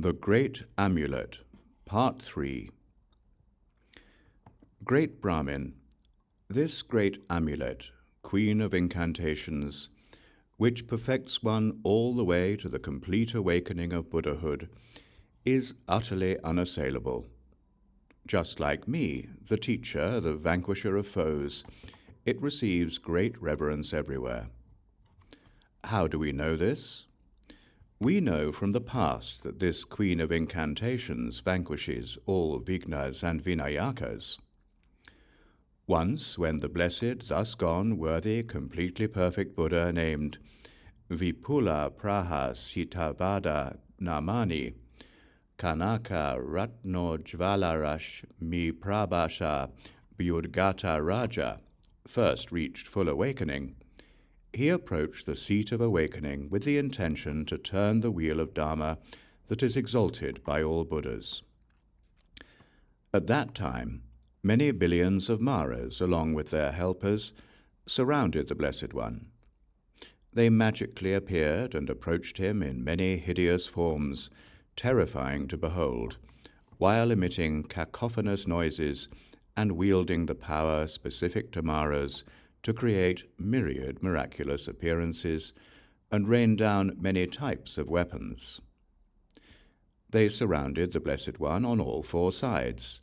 The Great Amulet, Part 3. Great Brahmin, this great amulet, Queen of Incantations, which perfects one all the way to the complete awakening of Buddhahood, is utterly unassailable. Just like me, the teacher, the vanquisher of foes, it receives great reverence everywhere. How do we know this? We know from the past that this Queen of Incantations vanquishes all vignas and vinayakas. Once, when the blessed, thus gone, worthy, completely perfect Buddha named Vipula Praha Sitavada Namani Kanaka Ratnojvalarash Mi Prabhasha Byudgata Raja first reached full awakening, he approached the seat of awakening with the intention to turn the wheel of Dharma that is exalted by all Buddhas. At that time, many billions of Maras, along with their helpers, surrounded the Blessed One. They magically appeared and approached him in many hideous forms, terrifying to behold, while emitting cacophonous noises and wielding the power specific to Maras to create myriad miraculous appearances and rain down many types of weapons. They surrounded the Blessed One on all four sides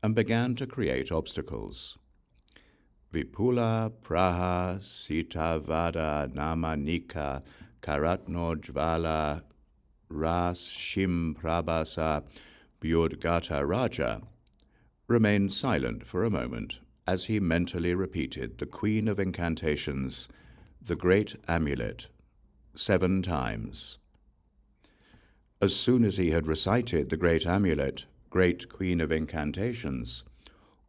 and began to create obstacles. Vipula Praha Sitavada Namanika Karatnojvala Ras Shim Prabhasa Byudgata Raja remained silent for a moment as he mentally repeated the Queen of Incantations, the Great Amulet, 7 times. As soon as he had recited the Great Amulet, Great Queen of Incantations,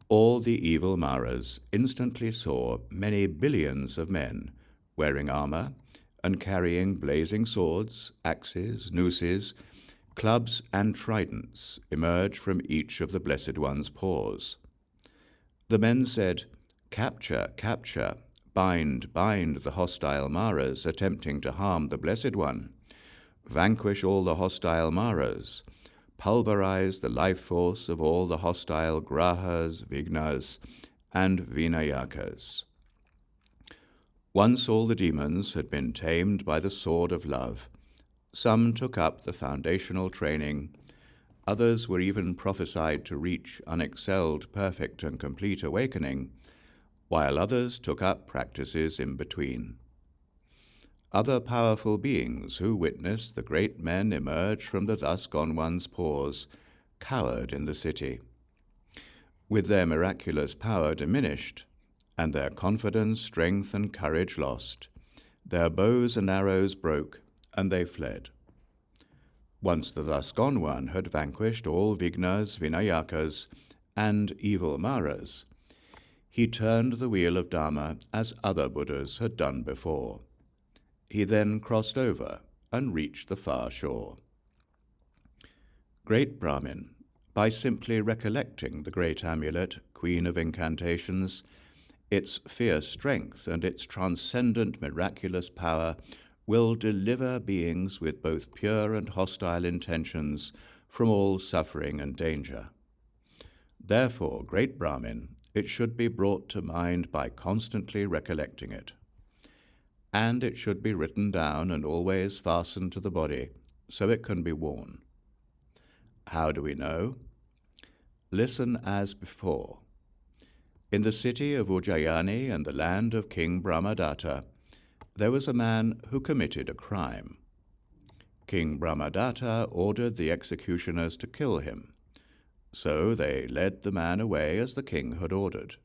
all the evil Maras instantly saw many billions of men wearing armor and carrying blazing swords, axes, nooses, clubs, and tridents emerge from each of the Blessed One's paws. The men said, "Capture, capture, bind, bind the hostile Maras attempting to harm the Blessed One. Vanquish all the hostile Maras. Pulverize the life force of all the hostile grahas, vignas, and vinayakas." Once all the demons had been tamed by the sword of love, some took up the foundational training, others were even prophesied to reach unexcelled, perfect, and complete awakening, while others took up practices in between. Other powerful beings who witnessed the great men emerge from the thus gone one's paws cowered in the city. With their miraculous power diminished, and their confidence, strength, and courage lost, their bows and arrows broke, and they fled. Once the thus gone one had vanquished all vignas, vinayakas, and evil Maras, he turned the wheel of Dharma as other Buddhas had done before. He then crossed over and reached the far shore. Great Brahmin, by simply recollecting the Great Amulet, Queen of Incantations, its fierce strength and its transcendent miraculous power will deliver beings with both pure and hostile intentions from all suffering and danger. Therefore, Great Brahmin, it should be brought to mind by constantly recollecting it. And it should be written down and always fastened to the body, so it can be worn. How do we know? Listen as before. In the city of Ujjayani and the land of King Brahmadatta, there was a man who committed a crime. King Brahmadatta ordered the executioners to kill him, so they led the man away as the king had ordered.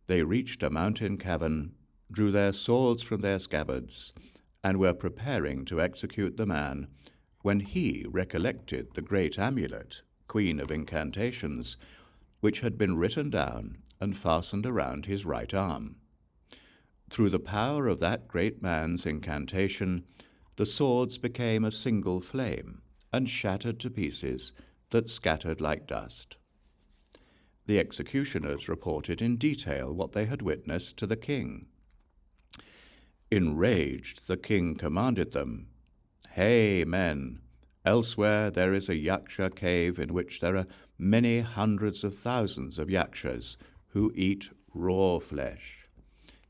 They reached a mountain cavern, drew their swords from their scabbards, and were preparing to execute the man, when he recollected the Great Amulet, Queen of Incantations, which had been written down and fastened around his right arm. Through the power of that great man's incantation, the swords became a single flame and shattered to pieces that scattered like dust. The executioners reported in detail what they had witnessed to the king. Enraged, the king commanded them, "Hey, men, Elsewhere there is a yaksha cave in which there are many hundreds of thousands of yakshas who eat raw flesh.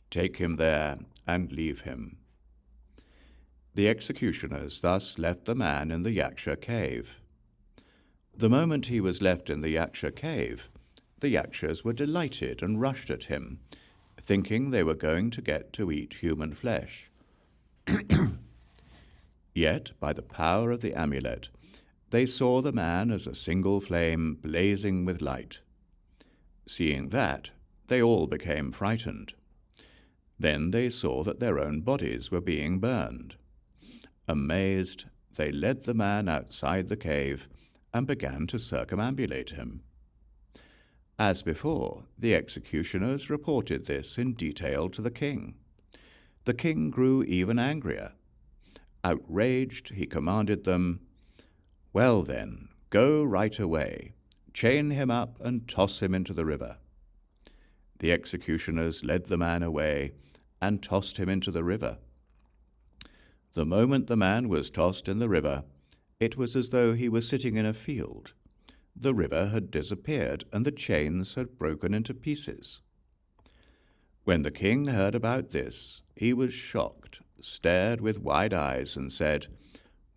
Take him there and leave him." The executioners thus left the man in the yaksha cave. The moment he was left in the yaksha cave, the yakshas were delighted and rushed at him, thinking they were going to get to eat human flesh. Yet, by the power of the amulet, they saw the man as a single flame blazing with light. Seeing that, they all became frightened. Then they saw that their own bodies were being burned. Amazed, they led the man outside the cave and began to circumambulate him. As before, the executioners reported this in detail to the king. The king grew even angrier. Outraged, he commanded them, "Well then, go right away, chain him up and toss him into the river." The executioners led the man away and tossed him into the river. The moment the man was tossed in the river, it was as though he were sitting in a field. The river had disappeared and the chains had broken into pieces. When the king heard about this, he was shocked, stared with wide eyes, and said,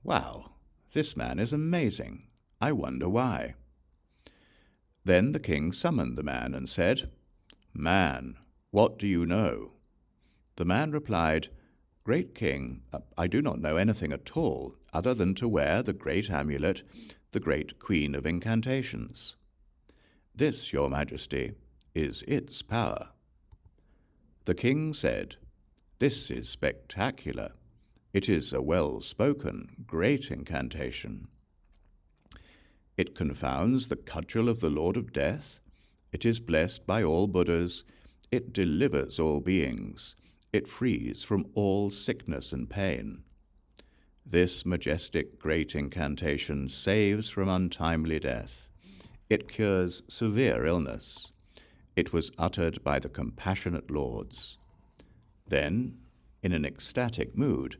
"Wow, this man is amazing. I wonder why." Then the king summoned the man and said, "Man, what do you know?" The man replied, "Great king, I do not know anything at all other than to wear the great amulet, the Great Queen of Incantations. This, your majesty, is its power." The king said, "This is spectacular. It is a well-spoken, great incantation. It confounds the cudgel of the Lord of Death. It is blessed by all Buddhas. It delivers all beings. It frees from all sickness and pain. This majestic great incantation saves from untimely death. It cures severe illness. It was uttered by the compassionate lords." Then, in an ecstatic mood,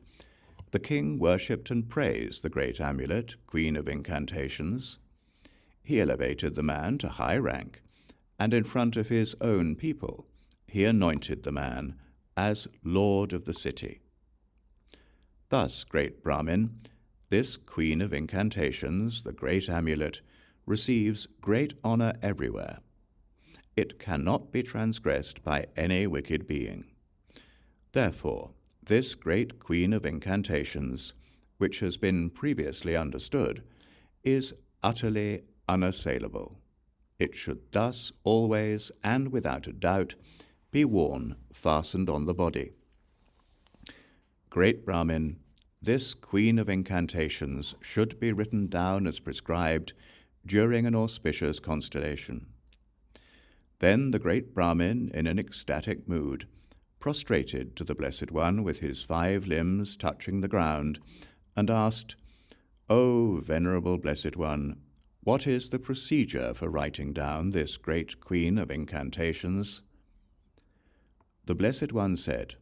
the king worshipped and praised the great amulet, Queen of Incantations. He elevated the man to high rank, and in front of his own people, he anointed the man as lord of the city. Thus, great Brahmin, this Queen of Incantations, the great amulet, receives great honor everywhere. It cannot be transgressed by any wicked being. Therefore, this great Queen of Incantations, which has been previously understood, is utterly unassailable. It should thus always, and without a doubt, be worn fastened on the body. Great Brahmin, this Queen of Incantations should be written down as prescribed during an auspicious constellation. Then the great Brahmin, in an ecstatic mood, prostrated to the Blessed One with his 5 limbs touching the ground, and asked, "O Venerable Blessed One, what is the procedure for writing down this great Queen of Incantations?" The Blessed One said,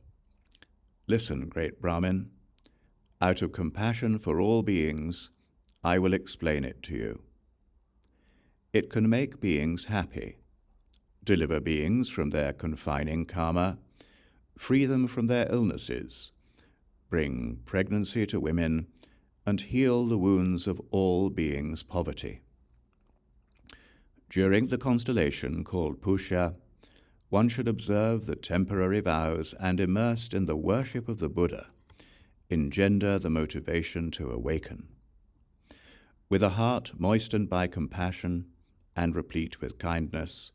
"Listen, great Brahmin. Out of compassion for all beings, I will explain it to you. It can make beings happy, deliver beings from their confining karma, free them from their illnesses, bring pregnancy to women, and heal the wounds of all beings' poverty. During the constellation called Pushya, one should observe the temporary vows and, immersed in the worship of the Buddha, engender the motivation to awaken. With a heart moistened by compassion and replete with kindness,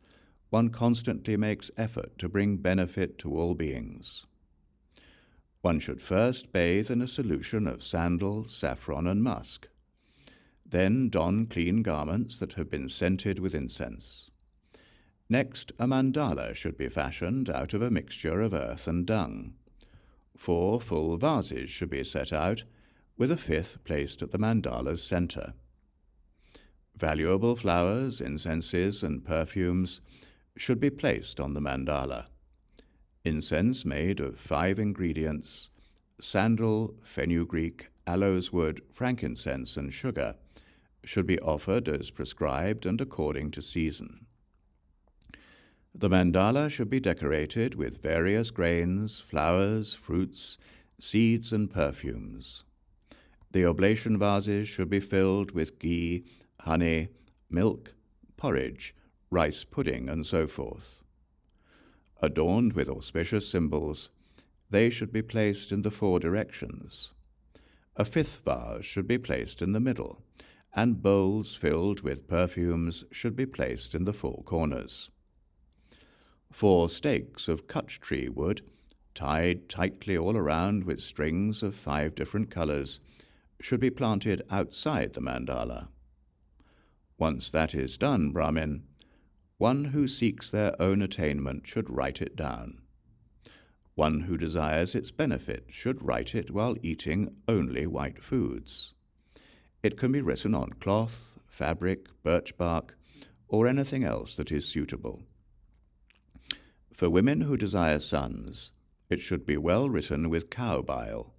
one constantly makes effort to bring benefit to all beings. One should first bathe in a solution of sandal, saffron, and musk. Then don clean garments that have been scented with incense. Next, a mandala should be fashioned out of a mixture of earth and dung. 4 full vases should be set out, with a 5th placed at the mandala's center. Valuable flowers, incenses, and perfumes should be placed on the mandala. Incense made of 5 ingredients, sandal, fenugreek, aloes wood, frankincense, and sugar should be offered as prescribed and according to season. The mandala should be decorated with various grains, flowers, fruits, seeds, and perfumes. The oblation vases should be filled with ghee, honey, milk, porridge, rice pudding, and so forth. Adorned with auspicious symbols, they should be placed in the 4 directions. A 5th vase should be placed in the middle, and bowls filled with perfumes should be placed in the 4 corners. 4 stakes of kutch tree wood, tied tightly all around with strings of 5 different colors, should be planted outside the mandala. Once that is done, Brahmin, one who seeks their own attainment should write it down. One who desires its benefit should write it while eating only white foods. It can be written on cloth, fabric, birch bark, or anything else that is suitable. For women who desire sons, it should be well written with cow bile.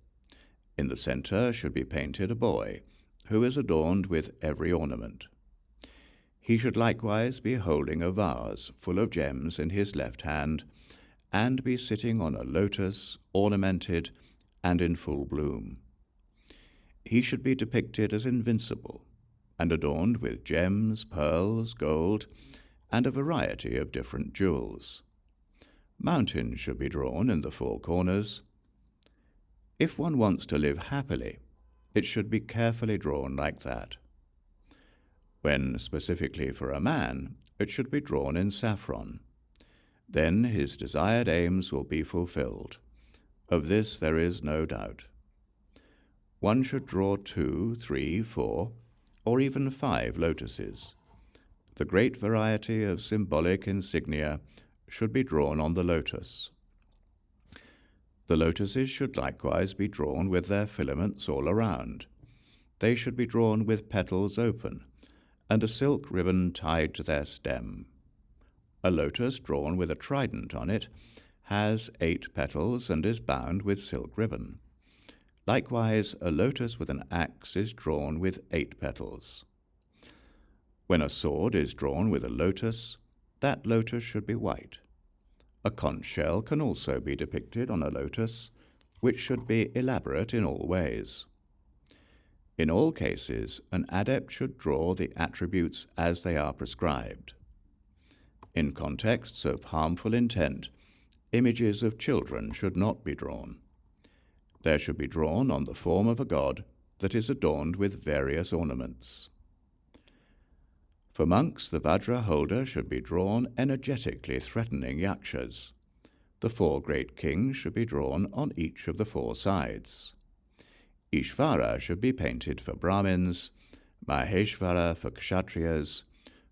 In the center should be painted a boy, who is adorned with every ornament. He should likewise be holding a vase full of gems in his left hand, and be sitting on a lotus, ornamented and in full bloom. He should be depicted as invincible, and adorned with gems, pearls, gold, and a variety of different jewels. Mountains should be drawn in the 4 corners. If one wants to live happily, it should be carefully drawn like that. When specifically for a man, it should be drawn in saffron. Then his desired aims will be fulfilled. Of this there is no doubt. One should draw 2, 3, 4, or even 5 lotuses. The great variety of symbolic insignia should be drawn on the lotus. The lotuses should likewise be drawn with their filaments all around. They should be drawn with petals open, and a silk ribbon tied to their stem. A lotus drawn with a trident on it has 8 petals and is bound with silk ribbon. Likewise, a lotus with an axe is drawn with 8 petals. When a sword is drawn with a lotus, that lotus should be white. A conch shell can also be depicted on a lotus, which should be elaborate in all ways. In all cases, an adept should draw the attributes as they are prescribed. In contexts of harmful intent, images of children should not be drawn. There should be drawn on the form of a god that is adorned with various ornaments. For monks, the vajra holder should be drawn energetically threatening yakshas. The 4 great kings should be drawn on each of the 4 sides. Ishvara should be painted for Brahmins, Maheshvara for Kshatriyas.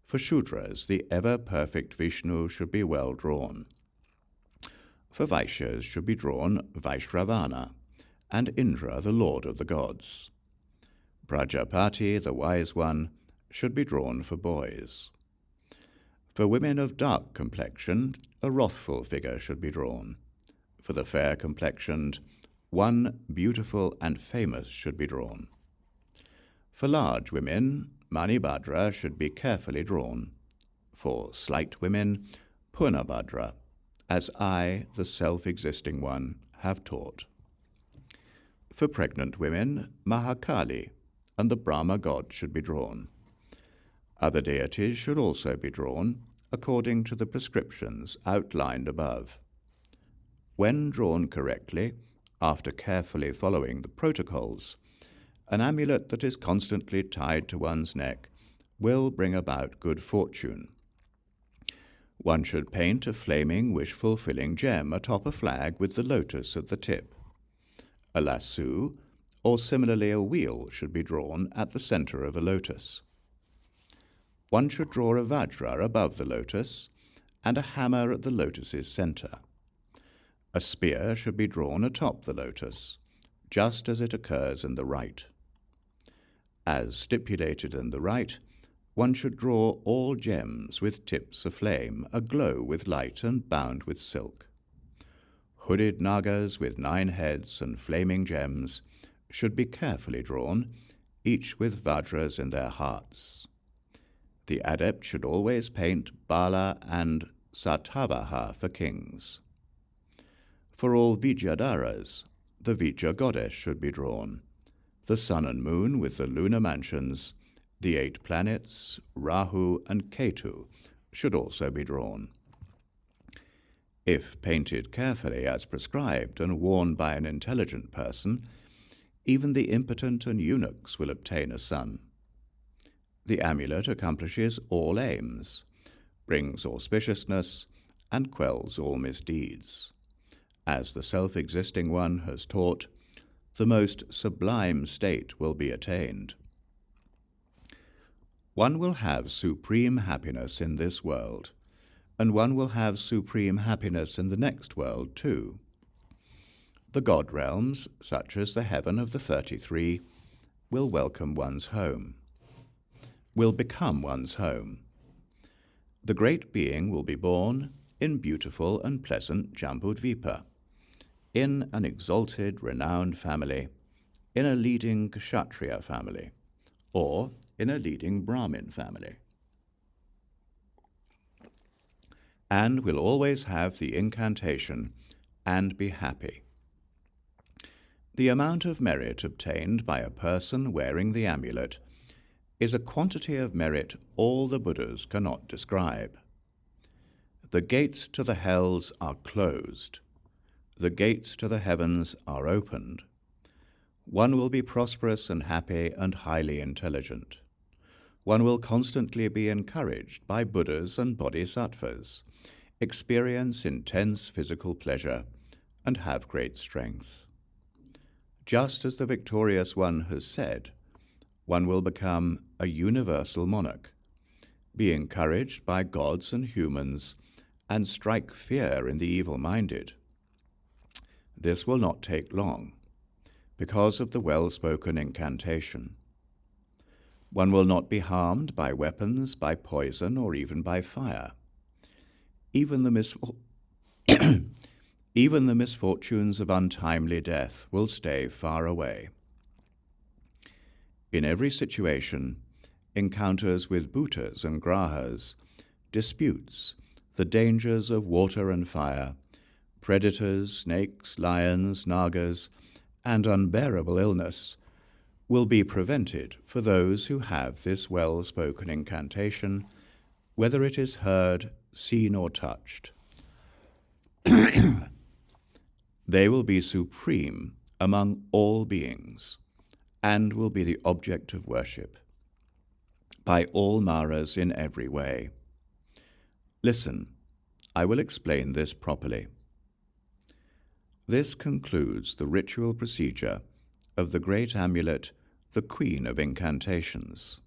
For Shudras, the ever-perfect Vishnu should be well drawn. For Vaishyas should be drawn Vaishravana, and Indra, the lord of the gods. Prajapati, the wise one, should be drawn for boys. For women of dark complexion, a wrathful figure should be drawn. For the fair-complexioned, one beautiful and famous should be drawn. For large women, Manibhadra should be carefully drawn. For slight women, Purnabhadra, as I, the self-existing one, have taught. For pregnant women, Mahākāli, and the Brahma god should be drawn. Other deities should also be drawn, according to the prescriptions outlined above. When drawn correctly, after carefully following the protocols, an amulet that is constantly tied to one's neck will bring about good fortune. One should paint a flaming, wish-fulfilling gem atop a flag with the lotus at the tip. A lasso, or similarly a wheel, should be drawn at the center of a lotus. One should draw a vajra above the lotus and a hammer at the lotus's center. A spear should be drawn atop the lotus, just as it occurs in the rite. As stipulated in the rite, one should draw all gems with tips aflame, aglow with light and bound with silk. Hooded nagas with 9 heads and flaming gems should be carefully drawn, each with vajras in their hearts. The adept should always paint Bala and Satavaha for kings. For all Vidyadharas, the Vidya goddess should be drawn, the sun and moon with the lunar mansions, the 8 planets, Rahu and Ketu, should also be drawn. If painted carefully as prescribed and worn by an intelligent person, even the impotent and eunuchs will obtain a son. The amulet accomplishes all aims, brings auspiciousness, and quells all misdeeds. As the self-existing one has taught, the most sublime state will be attained. One will have supreme happiness in this world, and one will have supreme happiness in the next world too. The god realms, such as the heaven of the 33, will welcome one's home, will become one's home. The great being will be born in beautiful and pleasant Jambudvipa, in an exalted, renowned family, in a leading Kshatriya family, or in a leading Brahmin family, and will always have the incantation and be happy. The amount of merit obtained by a person wearing the amulet is a quantity of merit all the Buddhas cannot describe. The gates to the hells are closed. The gates to the heavens are opened. One will be prosperous and happy and highly intelligent. One will constantly be encouraged by Buddhas and Bodhisattvas, experience intense physical pleasure, and have great strength. Just as the victorious one has said, one will become a universal monarch, be encouraged by gods and humans, and strike fear in the evil-minded. This will not take long, because of the well-spoken incantation. One will not be harmed by weapons, by poison, or even by fire. Even the misfortunes of untimely death will stay far away. In every situation, encounters with bhutas and grahas, disputes, the dangers of water and fire, predators, snakes, lions, nagas, and unbearable illness will be prevented for those who have this well-spoken incantation, whether it is heard, seen, or touched. They will be supreme among all beings, and will be the object of worship by all Maras in every way. Listen, I will explain this properly. This concludes the ritual procedure of the Great Amulet, the Queen of Incantations.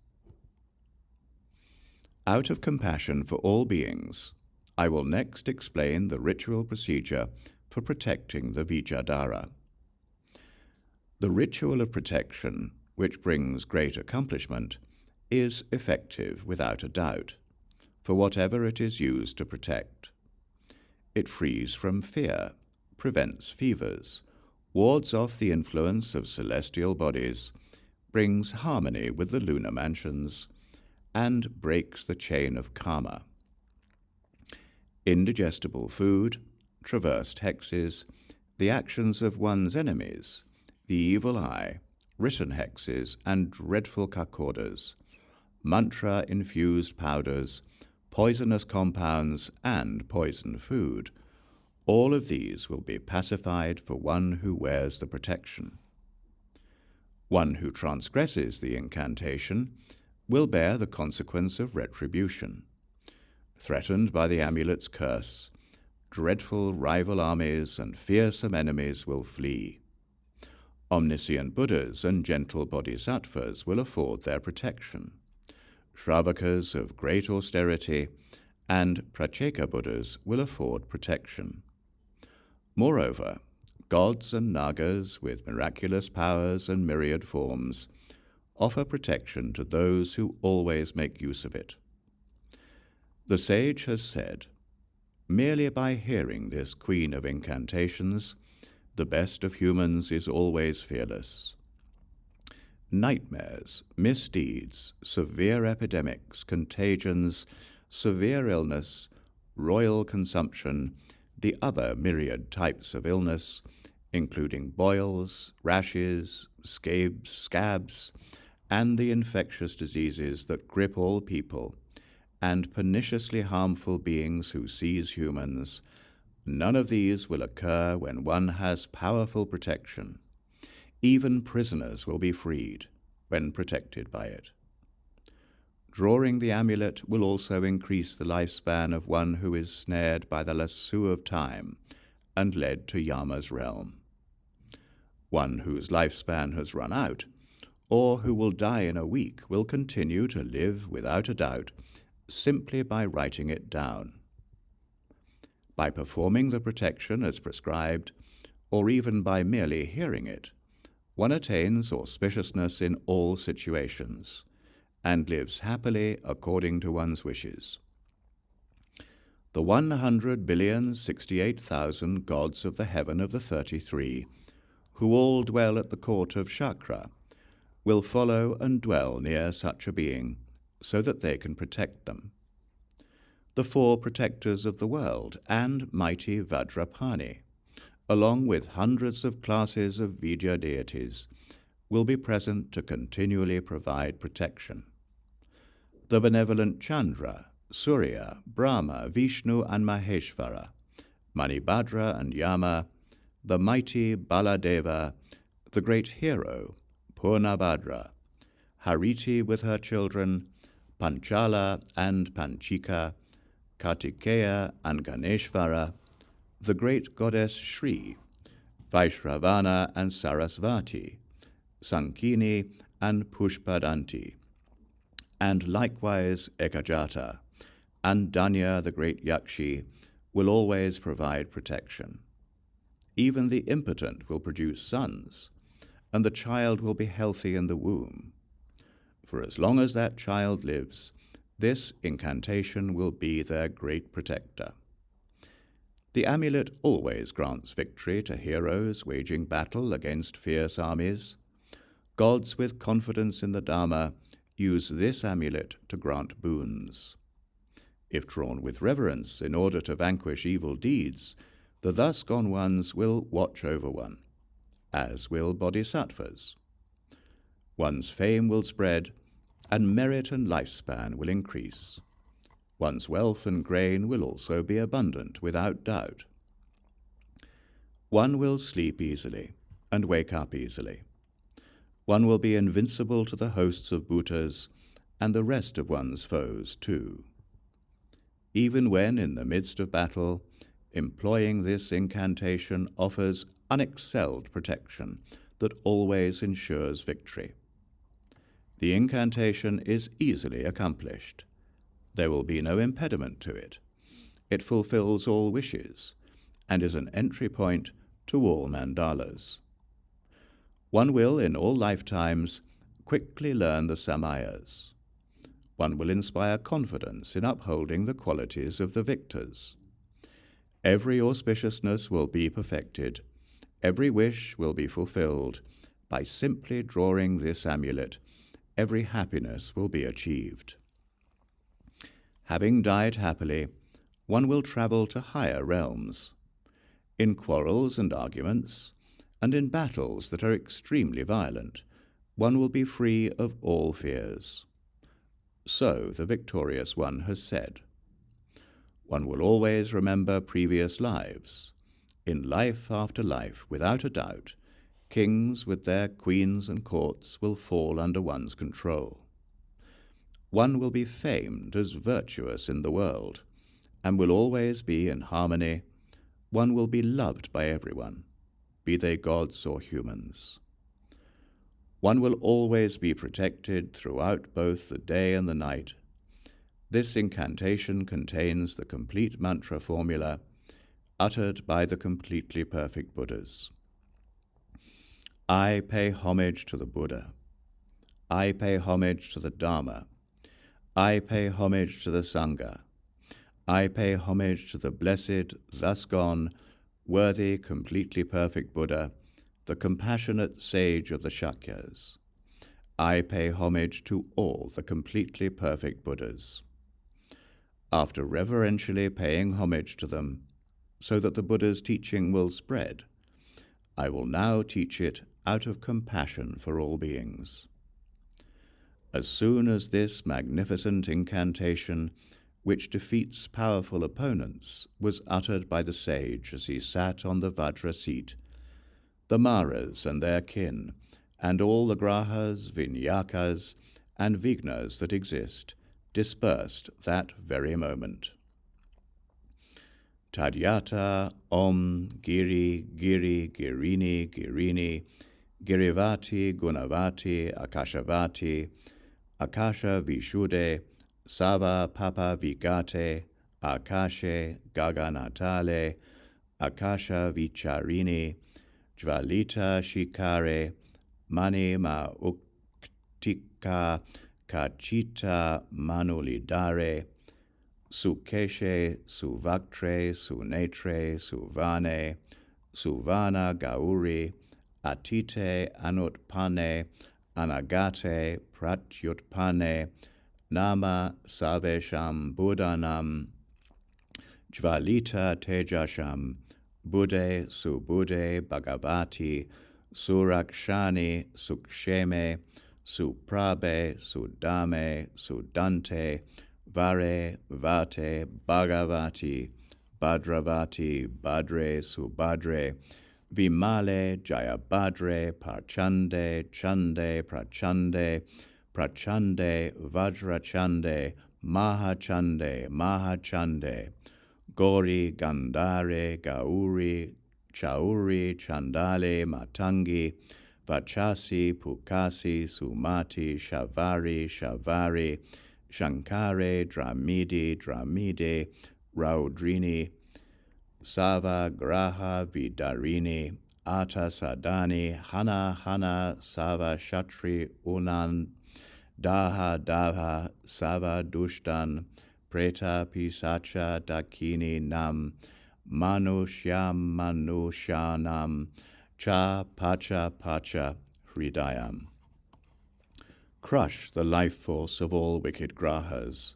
Out of compassion for all beings, I will next explain the ritual procedure for protecting the Vidyadhara. The ritual of protection, which brings great accomplishment, is effective without a doubt, for whatever it is used to protect. It frees from fear, prevents fevers, wards off the influence of celestial bodies, brings harmony with the lunar mansions, and breaks the chain of karma. Indigestible food, traversed hexes, the actions of one's enemies, the evil eye, written hexes, and dreadful kakordas, mantra-infused powders, poisonous compounds, and poisoned food, all of these will be pacified for one who wears the protection. One who transgresses the incantation will bear the consequence of retribution. Threatened by the amulet's curse, dreadful rival armies and fearsome enemies will flee. Omniscient Buddhas and gentle Bodhisattvas will afford their protection. Shravakas of great austerity and Pratyeka Buddhas will afford protection. Moreover, gods and nagas with miraculous powers and myriad forms offer protection to those who always make use of it. The sage has said, merely by hearing this Queen of Incantations, the best of humans is always fearless. nightmares, misdeeds, severe epidemics, contagions, severe illness, royal consumption, the other myriad types of illness, including boils, rashes, scabs, and the infectious diseases that grip all people, and perniciously harmful beings who seize humans, none of these will occur when one has powerful protection. Even prisoners will be freed when protected by it. Drawing the amulet will also increase the lifespan of one who is snared by the lasso of time and led to Yama's realm. One whose lifespan has run out, or who will die in a week, will continue to live without a doubt simply by writing it down. By performing the protection as prescribed, or even by merely hearing it, one attains auspiciousness in all situations, and lives happily according to one's wishes. The 100,068,000 gods of the heaven of the 33, who all dwell at the court of Chakra, will follow and dwell near such a being, so that they can protect them. The 4 protectors of the world and mighty Vajrapani, along with hundreds of classes of Vidya deities, will be present to continually provide protection. The benevolent Chandra, Surya, Brahma, Vishnu and Maheshvara, Manibhadra and Yama, the mighty Baladeva, the great hero, Purnabhadra, Hariti with her children, Panchala and Panchika, Kartikeya and Ganeshvara, the great goddess Shri, Vaishravana and Sarasvati, Sankini and Pushpadanti, and likewise Ekajata, and Danya the great Yakshi will always provide protection. Even the impotent will produce sons, and the child will be healthy in the womb. For as long as that child lives, this incantation will be their great protector. The amulet always grants victory to heroes waging battle against fierce armies. Gods with confidence in the Dharma use this amulet to grant boons. If drawn with reverence in order to vanquish evil deeds, the thus gone ones will watch over one, as will bodhisattvas. One's fame will spread, and merit and lifespan will increase. One's wealth and grain will also be abundant, without doubt. One will sleep easily and wake up easily. One will be invincible to the hosts of Bhutas and the rest of one's foes too. Even when in the midst of battle, employing this incantation offers unexcelled protection that always ensures victory. The incantation is easily accomplished. There will be no impediment to it. It fulfills all wishes and is an entry point to all mandalas. One will, in all lifetimes, quickly learn the samayas. One will inspire confidence in upholding the qualities of the victors. Every auspiciousness will be perfected. Every wish will be fulfilled. By simply drawing this amulet, every happiness will be achieved. Having died happily, one will travel to higher realms. In quarrels and arguments, and in battles that are extremely violent, one will be free of all fears. So the victorious one has said. One will always remember previous lives. In life after life, without a doubt, kings with their queens and courts will fall under one's control. One will be famed as virtuous in the world, and will always be in harmony. One will be loved by everyone, be they gods or humans. One will always be protected throughout both the day and the night. This incantation contains the complete mantra formula uttered by the completely perfect Buddhas. I pay homage to the Buddha. I pay homage to the Dharma. I pay homage to the Sangha. I pay homage to the blessed, thus gone, worthy, completely perfect Buddha, the compassionate sage of the Shakyas. I pay homage to all the completely perfect Buddhas. After reverentially paying homage to them, so that the Buddha's teaching will spread, I will now teach it out of compassion for all beings. As soon as this magnificent incantation, which defeats powerful opponents, was uttered by the sage as he sat on the Vajra seat, the Maras and their kin, and all the grahas, vinyakas, and vignas that exist, dispersed that very moment. Tadyata Om Giri Giri Girini Girini Girivati Gunavati Akashavati Akasha Vishuddhe Sava Papa Vigate Akashe Gaganatale Akasha Vicharini Jvalita Shikare Mani Ma Uktika Kachita Manulidare Sukeshe Suvaktre Sunetre Suvane Suvana Gauri Atite Anutpane Anagate Pratyutpane Nama Savesham Buddhanam Jvalita Tejasham Buddhe Subudhe Bhagavati Surakshani Suksheme Suprabe Sudame Sudante Vare Vate Bhagavati Bhadravati Bhadre Subhadre Vimale Jayabhadre Parchande Chande Prachande Prachande Vajrachande Mahachande Mahachande Gori Gandhare Gauri Chauri Chandale Matangi Vachasi Pukasi Sumati Shavari Shavari Shankare Dramidi Dramide Raudrini Sava Graha Vidarini Ata Sadani Hana Hana Sava Shatri Unan Daha Daha Sava Dushtan Preta Pisacha Dakini Nam Manushyam Manushanam Cha Pacha Pacha Hridayam. Crush the life force of all wicked grahas.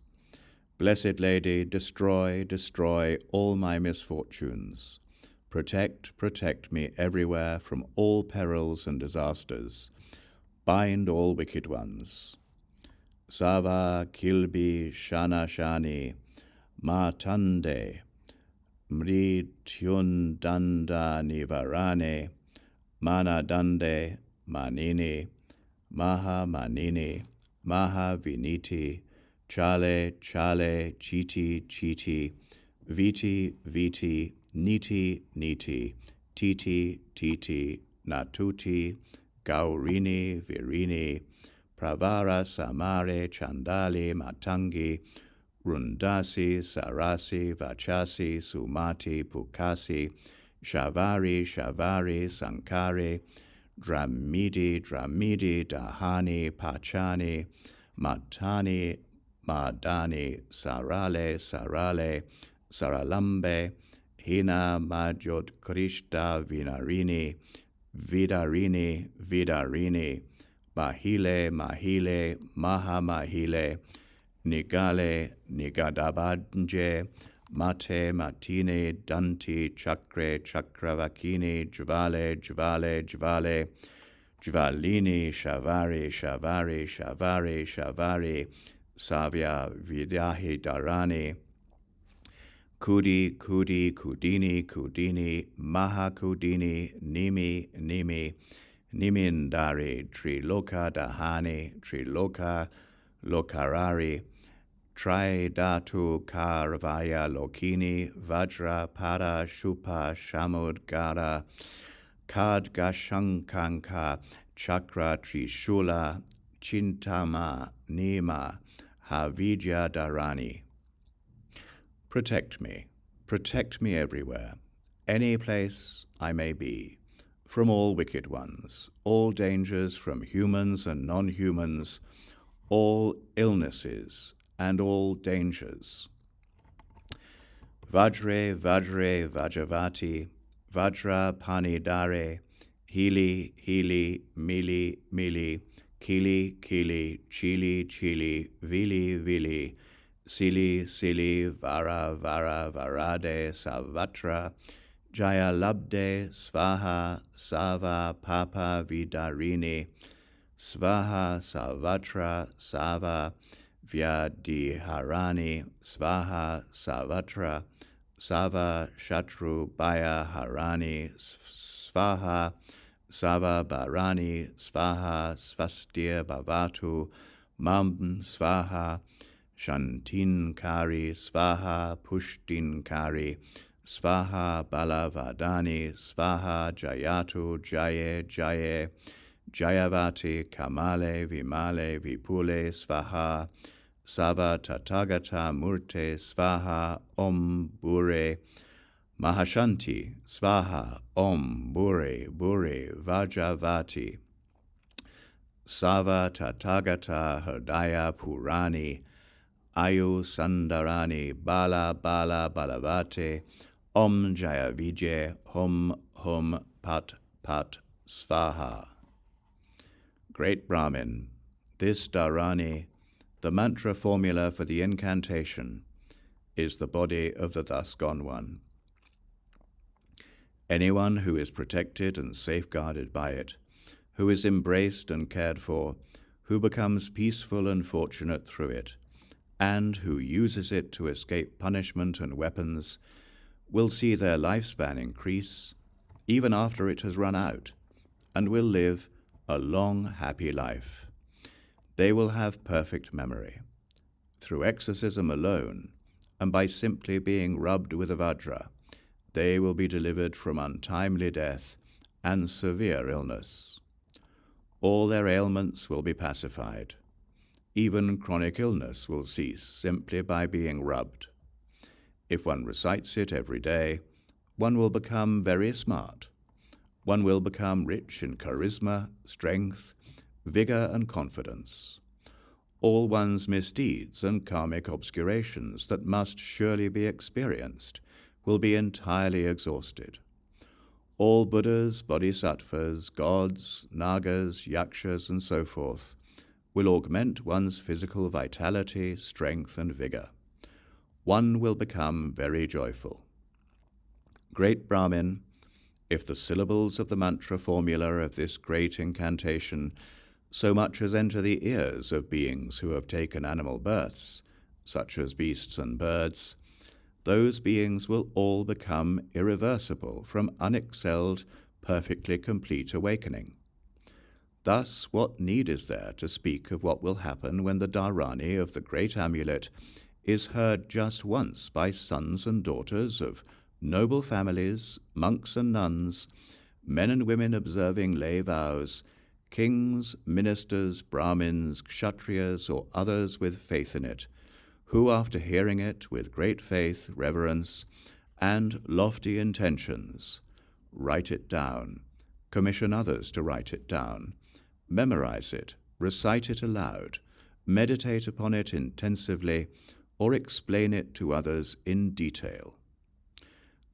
Blessed Lady, destroy, destroy all my misfortunes. Protect, protect me everywhere from all perils and disasters. Bind all wicked ones. Sava Kilbi Shana Shani Matande Mrityundanda Nivarane Manadande Manini Maha Manini Maha Viniti Chale Chale Chiti Chiti Viti Viti Niti Niti Titi Titi Natuti Gaurini Virini Pravara Samare Chandali Matangi Rundasi Sarasi Vachasi Sumati Pukasi Shavari Shavari Sankare Dramidi Dramidi Dahani Pachani Matani Madani Sarale Sarale Saralambe Hina Majot Krishta Vinarini Vidarini Vidarini Mahile Mahile Maha Mahile Nigale Nigadabanje Mate Matine Danti Chakre Chakravakini Jvale Jvale Jvale Jvalini Shavari Shavari Shavari Shavari Savya Vidahi Dharani Kudi Kudi Kudini Kudini Mahakudini Nimi Nimi Nimindari Triloka Dahani Triloka Lokarari Tridatu Karvaya Lokini Vajra Pada Shupa Shamudgara Kadgashankanka Chakra Trishula Chintama Nima Havidya Dharani. Protect me everywhere, any place I may be, from all wicked ones, all dangers from humans and non-humans, all illnesses and all dangers. Vajre Vajre Vajavati Vajra Panidare Hili Hili Mili Mili Kili, Kili, Chili, Chili, Vili, Vili, Sili, Sili, Vara, Vara, Varade, Savatra, Jaya Labde, Svaha, Sava, Papa, Vidarini, Svaha, Savatra, Sava, Vyadiharani, Svaha, Savatra, Sava, Shatru, Baya, Harani, Svaha, Sava, Barani, Svaha, Svastir, Bhavatu, Mam, Svaha, Shantinkari, Svaha, Pushtinkari, Svaha, Balavadani, Svaha, Jayatu, Jaye, Jaye, Jayavati, Kamale, Vimale, Vipule, Svaha, Sava, Tathagata, Murte, Svaha, Om, Bure, Mahashanti, Svaha, Om, Bure, Bure, Vajavati, Sava, Tathagata, Hridaya, Purani, Ayu, Sandarani, Bala, Bala, Balavate, Om, Jaya Vijay, Hum, Hum, Pat, Pat, Svaha. Great Brahmin, this dharani, the mantra formula for the incantation, is the body of the thus gone one. Anyone who is protected and safeguarded by it, who is embraced and cared for, who becomes peaceful and fortunate through it, and who uses it to escape punishment and weapons, will see their lifespan increase, even after it has run out, and will live a long, happy life. They will have perfect memory. Through exorcism alone, and by simply being rubbed with a vajra, they will be delivered from untimely death and severe illness. All their ailments will be pacified. Even chronic illness will cease simply by being rubbed. If one recites it every day, one will become very smart. One will become rich in charisma, strength, vigor, and confidence. All one's misdeeds and karmic obscurations that must surely be experienced will be entirely exhausted. All Buddhas, Bodhisattvas, gods, nagas, yakshas, and so forth will augment one's physical vitality, strength, and vigor. One will become very joyful. Great Brahmin, if the syllables of the mantra formula of this great incantation so much as enter the ears of beings who have taken animal births, such as beasts and birds, those beings will all become irreversible from unexcelled, perfectly complete awakening. Thus, what need is there to speak of what will happen when the dharani of the Great Amulet is heard just once by sons and daughters of noble families, monks and nuns, men and women observing lay vows, kings, ministers, brahmins, kshatriyas, or others with faith in it, who, after hearing it with great faith, reverence, and lofty intentions, write it down, commission others to write it down, memorize it, recite it aloud, meditate upon it intensively, or explain it to others in detail.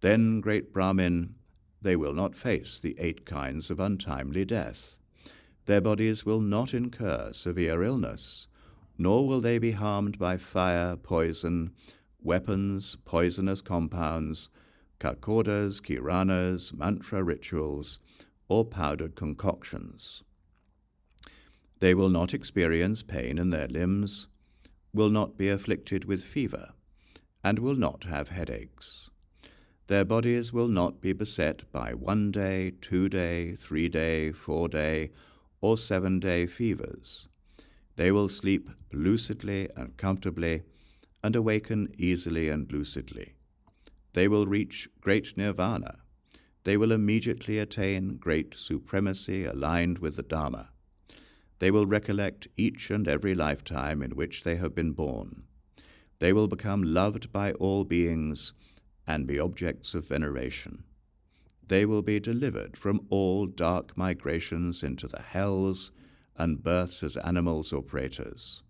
Then, great Brahmin, they will not face the 8 kinds of untimely death. Their bodies will not incur severe illness, nor will they be harmed by fire, poison, weapons, poisonous compounds, kakodas, kiranas, mantra rituals, or powdered concoctions. They will not experience pain in their limbs, will not be afflicted with fever, and will not have headaches. Their bodies will not be beset by 1-day, 2-day, 3-day, 4-day, or 7-day fevers. They will sleep lucidly and comfortably, and awaken easily and lucidly. They will reach great nirvana. They will immediately attain great supremacy aligned with the Dharma. They will recollect each and every lifetime in which they have been born. They will become loved by all beings and be objects of veneration. They will be delivered from all dark migrations into the hells and births as animals or pretas.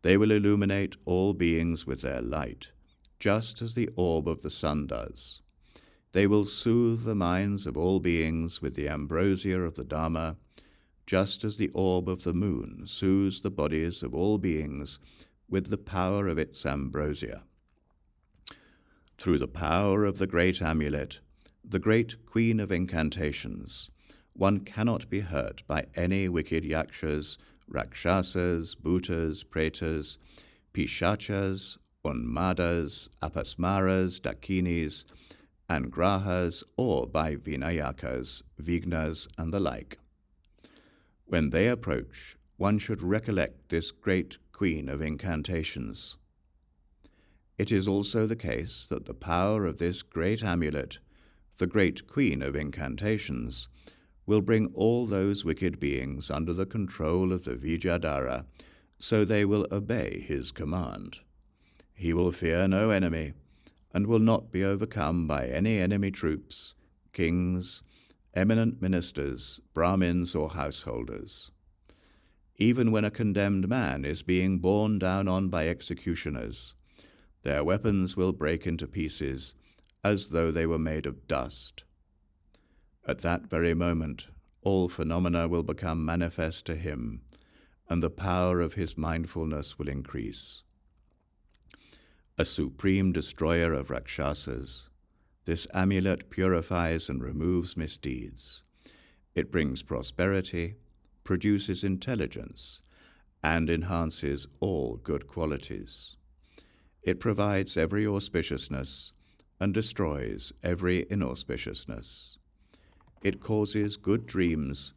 They will illuminate all beings with their light, just as the orb of the sun does. They will soothe the minds of all beings with the ambrosia of the Dharma, just as the orb of the moon soothes the bodies of all beings with the power of its ambrosia. Through the power of the Great Amulet, the Great Queen of Incantations, one cannot be hurt by any wicked yakshas, rakshasas, bhutas, pretas, pishachas, unmadas, apasmaras, dakinis, and grahas, or by vinayakas, vignas, and the like. When they approach, one should recollect this Great Queen of Incantations. It is also the case that the power of this great amulet, the Great Queen of Incantations, will bring all those wicked beings under the control of the Vijayadhara, so they will obey his command. He will fear no enemy, and will not be overcome by any enemy troops, kings, eminent ministers, Brahmins, or householders. Even when a condemned man is being borne down on by executioners, their weapons will break into pieces as though they were made of dust. At that very moment, all phenomena will become manifest to him, and the power of his mindfulness will increase. A supreme destroyer of rakshasas, this amulet purifies and removes misdeeds. It brings prosperity, produces intelligence, and enhances all good qualities. It provides every auspiciousness and destroys every inauspiciousness. It causes good dreams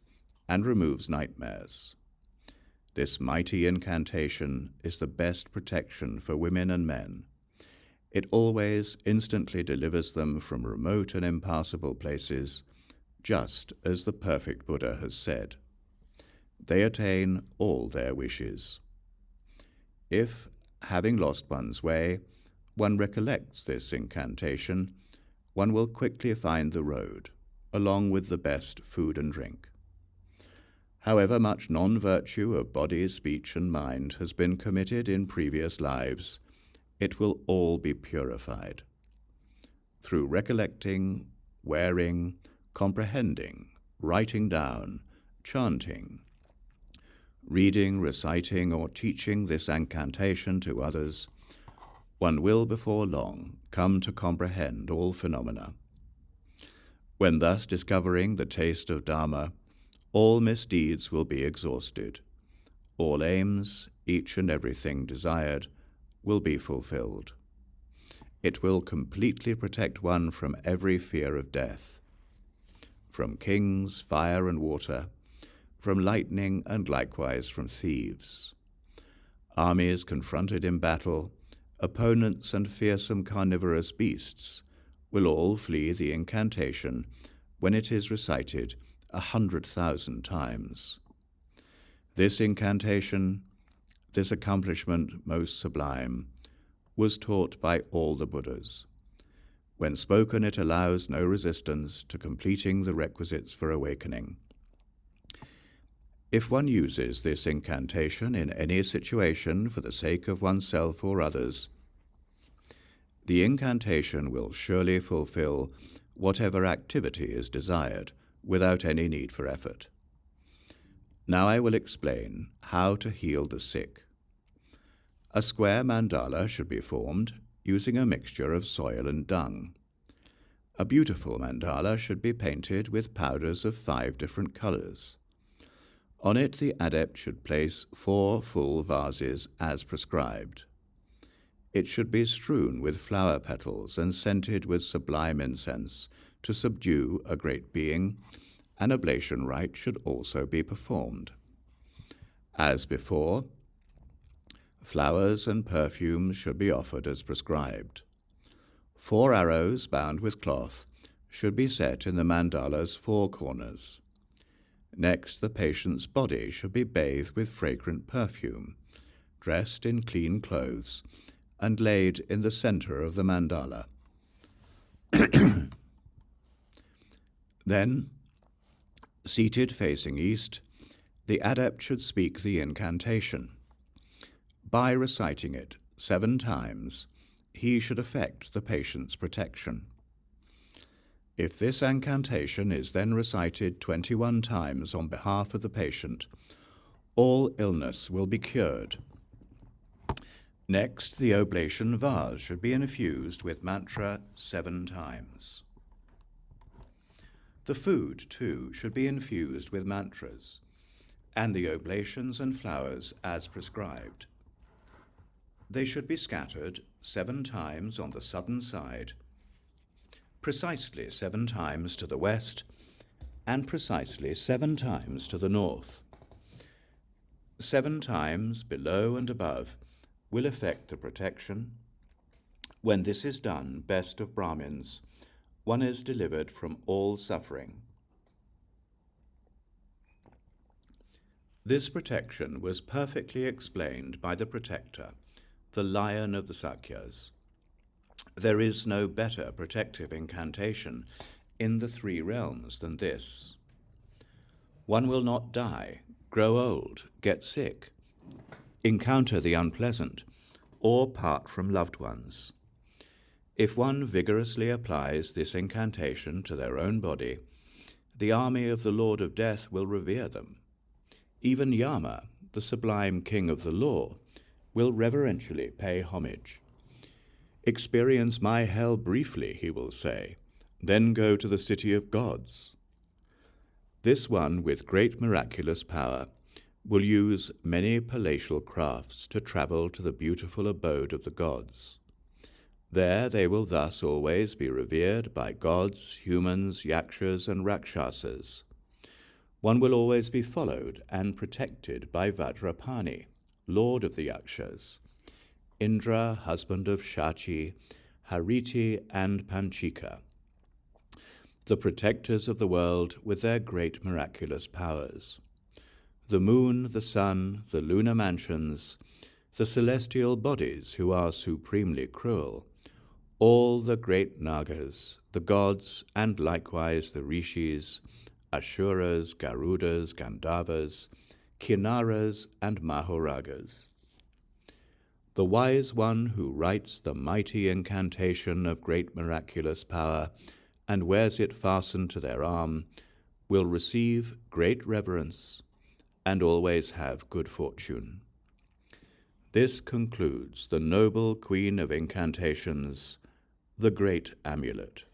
and removes nightmares. This mighty incantation is the best protection for women and men. It always instantly delivers them from remote and impassable places, just as the perfect Buddha has said. They attain all their wishes. If, having lost one's way, one recollects this incantation, one will quickly find the road, along with the best food and drink. However much non-virtue of body, speech, and mind has been committed in previous lives, it will all be purified. Through recollecting, wearing, comprehending, writing down, chanting, reading, reciting, or teaching this incantation to others, one will before long come to comprehend all phenomena. When thus discovering the taste of Dharma, all misdeeds will be exhausted. All aims, each and everything desired, will be fulfilled. It will completely protect one from every fear of death, from kings, fire and water, from lightning, and likewise from thieves. Armies confronted in battle, opponents and fearsome carnivorous beasts will all flee the incantation when it is recited 100,000 times. This incantation, this accomplishment most sublime, was taught by all the Buddhas. When spoken, it allows no resistance to completing the requisites for awakening. If one uses this incantation in any situation for the sake of oneself or others, the incantation will surely fulfill whatever activity is desired without any need for effort. Now I will explain how to heal the sick. A square mandala should be formed using a mixture of soil and dung. A beautiful mandala should be painted with powders of 5 different colors. On it the adept should place 4 full vases as prescribed. It should be strewn with flower petals and scented with sublime incense to subdue a great being. An oblation rite should also be performed. As before, flowers and perfumes should be offered as prescribed. 4 arrows bound with cloth should be set in the mandala's 4 corners. Next, the patient's body should be bathed with fragrant perfume, dressed in clean clothes, and laid in the center of the mandala. Then, seated facing east, the adept should speak the incantation. By reciting it 7 times, he should effect the patient's protection. If this incantation is then recited 21 times on behalf of the patient, all illness will be cured. Next, the oblation vase should be infused with mantra 7 times. The food, too, should be infused with mantras, and the oblations and flowers as prescribed. They should be scattered 7 times on the southern side, precisely 7 times to the west, and precisely 7 times to the north. 7 times below and above will effect the protection. When this is done, best of Brahmins, one is delivered from all suffering. This protection was perfectly explained by the protector, the lion of the Sakyas. There is no better protective incantation in the 3 realms than this. One will not die, grow old, get sick, encounter the unpleasant, or part from loved ones. If one vigorously applies this incantation to their own body, the army of the Lord of Death will revere them. Even Yama, the sublime king of the law, will reverentially pay homage. Experience my hell briefly, he will say, then go to the city of gods. This one with great miraculous power will use many palatial crafts to travel to the beautiful abode of the gods. There they will thus always be revered by gods, humans, yakshas, and rakshasas. One will always be followed and protected by Vajrapani, lord of the yakshas, Indra, husband of Shachi, Hariti, and Pañcika, the protectors of the world with their great miraculous powers. The moon, the sun, the lunar mansions, the celestial bodies who are supremely cruel, all the great Nagas, the gods, and likewise the Rishis, Ashuras, Garudas, Gandharvas, Kinnaras, and Mahoragas. The wise one who writes the mighty incantation of great miraculous power and wears it fastened to their arm will receive great reverence and always have good fortune. This concludes the Noble Queen of Incantations, the Great Amulet.